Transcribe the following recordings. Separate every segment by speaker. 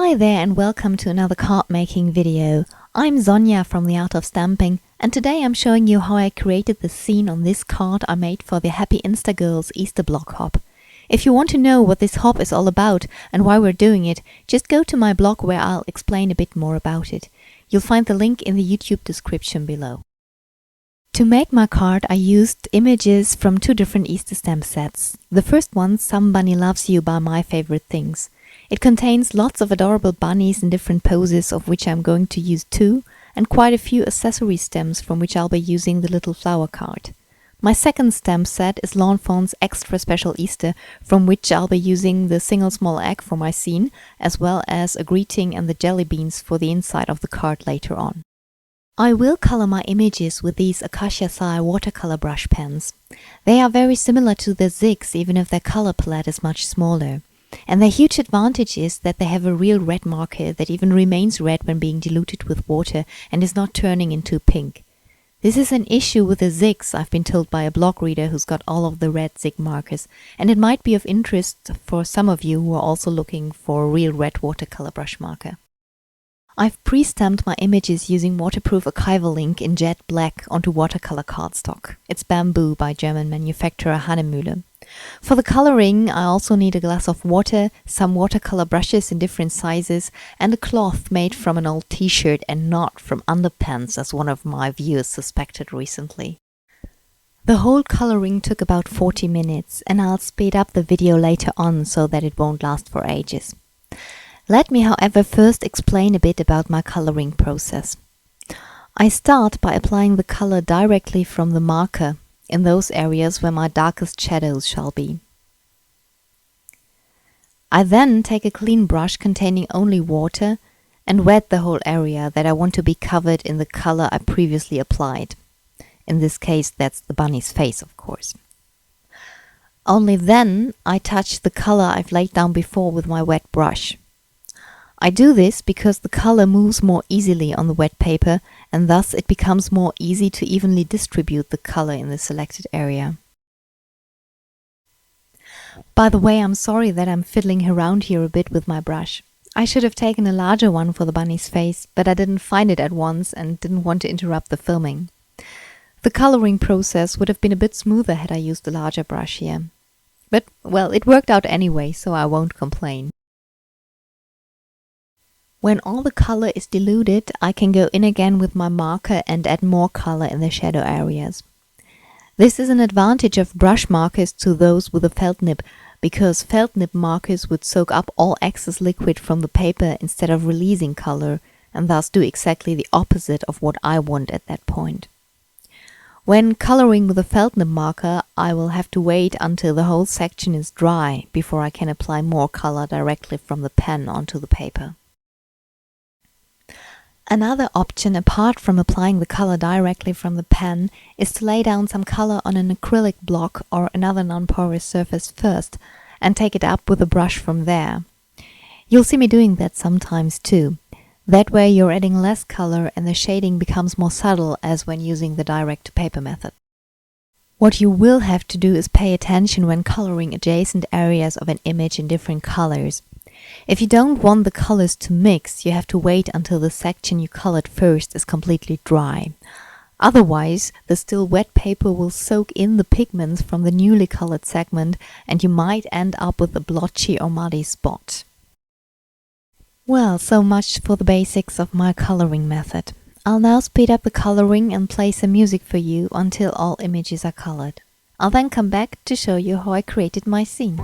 Speaker 1: Hi there and welcome to another card making video. I'm Sonja from The Art of Stamping, and today I'm showing you how I created the scene on this card I made for the Happy Insta Girls Easter block hop. If you want to know what this hop is all about and why we're doing it, just go to my blog where I'll explain a bit more about it. You'll find the link in the YouTube description below. To make my card, I used images from two different Easter stamp sets. The first one, Some Bunny Loves You by My Favorite Things. It contains lots of adorable bunnies in different poses, of which I'm going to use two, and quite a few accessory stamps from which I'll be using the little flower card. My second stamp set is Lawn Fawn's Extra Special Easter, from which I'll be using the single small egg for my scene, as well as a greeting and the jelly beans for the inside of the card later on. I will color my images with these Acacia Sire watercolor brush pens. They are very similar to the Zigs, even if their color palette is much smaller. And their huge advantage is that they have a real red marker that even remains red when being diluted with water and is not turning into pink. This is an issue with the Zigs, I've been told by a blog reader who's got all of the red Zig markers, and it might be of interest for some of you who are also looking for a real red watercolor brush marker. I've pre-stamped my images using waterproof Acrylic in jet black onto watercolor cardstock. It's bamboo by German manufacturer Hahnemühle. For the coloring, I also need a glass of water, some watercolor brushes in different sizes, and a cloth made from an old t-shirt and not from underpants, as one of my viewers suspected recently. The whole coloring took about 40 minutes, and I'll speed up the video later on so that it won't last for ages. Let me, however, first explain a bit about my coloring process. I start by applying the color directly from the marker in those areas where my darkest shadows shall be. I then take a clean brush containing only water and wet the whole area that I want to be covered in the color I previously applied. In this case, that's the bunny's face, of course. Only then I touch the color I've laid down before with my wet brush. I do this because the color moves more easily on the wet paper, and thus it becomes more easy to evenly distribute the color in the selected area. By the way, I'm sorry that I'm fiddling around here a bit with my brush. I should have taken a larger one for the bunny's face, but I didn't find it at once and didn't want to interrupt the filming. The coloring process would have been a bit smoother had I used a larger brush here. But, well, it worked out anyway, so I won't complain. When all the color is diluted, I can go in again with my marker and add more color in the shadow areas. This is an advantage of brush markers to those with a felt nib, because felt nib markers would soak up all excess liquid from the paper instead of releasing color, and thus do exactly the opposite of what I want at that point. When coloring with a felt nib marker, I will have to wait until the whole section is dry before I can apply more color directly from the pen onto the paper. Another option, apart from applying the color directly from the pen, is to lay down some color on an acrylic block or another non-porous surface first, and take it up with a brush from there. You'll see me doing that sometimes too. That way you're adding less color and the shading becomes more subtle as when using the direct-to-paper method. What you will have to do is pay attention when coloring adjacent areas of an image in different colors. If you don't want the colors to mix, you have to wait until the section you colored first is completely dry. Otherwise, the still wet paper will soak in the pigments from the newly colored segment, and you might end up with a blotchy or muddy spot. Well, so much for the basics of my coloring method. I'll now speed up the coloring and play some music for you until all images are colored. I'll then come back to show you how I created my scene.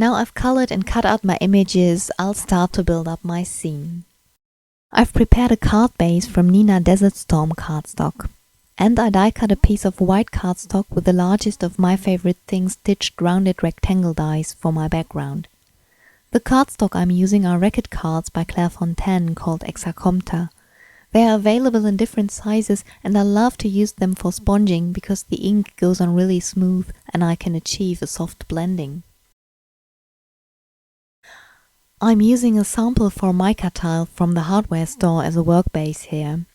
Speaker 1: Now I've colored and cut out my images, I'll start to build up my scene. I've prepared a card base from Nina Desert Storm cardstock. And I die cut a piece of white cardstock with the largest of my favorite things stitched rounded rectangle dies for my background. The cardstock I'm using are Reckitt cards by Claire Fontaine called Hexacompta. They are available in different sizes and I love to use them for sponging because the ink goes on really smooth and I can achieve a soft blending. I'm using a sample for mica tile from the hardware store as a work base here.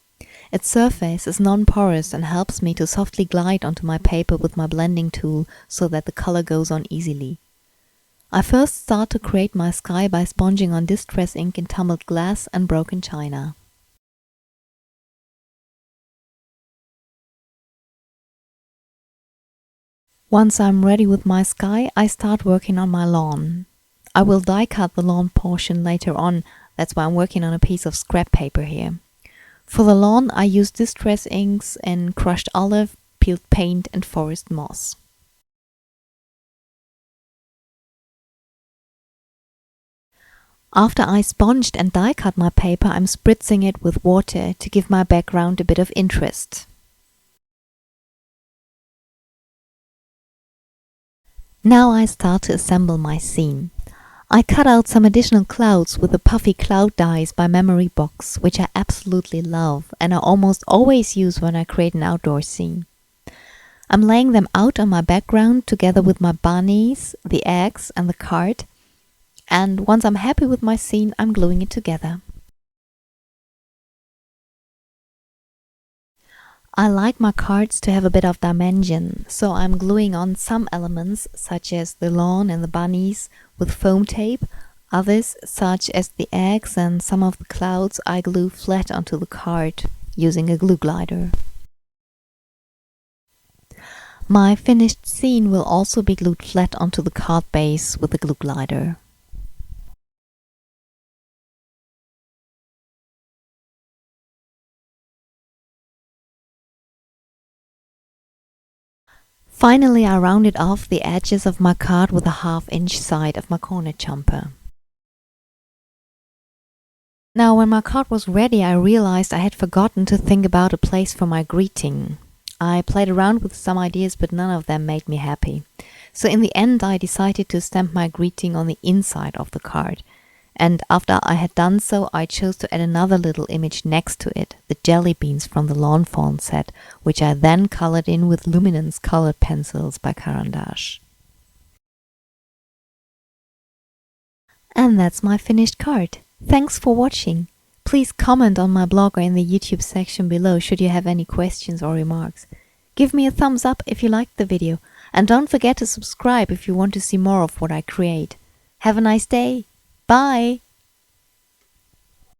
Speaker 1: Its surface is non-porous and helps me to softly glide onto my paper with my blending tool so that the color goes on easily. I first start to create my sky by sponging on distress ink in tumbled glass and broken china. Once I'm ready with my sky, I start working on my lawn. I will die cut the lawn portion later on, that's why I'm working on a piece of scrap paper here. For the lawn I use distress inks in crushed olive, peeled paint and forest moss. After I sponged and die cut my paper, I'm spritzing it with water to give my background a bit of interest. Now I start to assemble my scene. I cut out some additional clouds with the puffy cloud dies by Memory Box, which I absolutely love and I almost always use when I create an outdoor scene. I'm laying them out on my background together with my bunnies, the eggs and the card, and once I'm happy with my scene, I'm gluing it together. I like my cards to have a bit of dimension, so I'm gluing on some elements such as the lawn and the bunnies with foam tape, others such as the eggs and some of the clouds I glue flat onto the card using a glue glider. My finished scene will also be glued flat onto the card base with a glue glider. Finally, I rounded off the edges of my card with a 1/2 inch side of my corner jumper. Now, when my card was ready, I realized I had forgotten to think about a place for my greeting. I played around with some ideas, but none of them made me happy. So in the end, I decided to stamp my greeting on the inside of the card. And after I had done so, I chose to add another little image next to it, the jelly beans from the lawn fawn set, which I then colored in with luminance colored pencils by Caran d'Ache. And that's my finished card. Thanks for watching. Please comment on my blog or in the YouTube section below should you have any questions or remarks. Give me a thumbs up if you liked the video, and don't forget to subscribe if you want to see more of what I create. Have a nice day. Bye!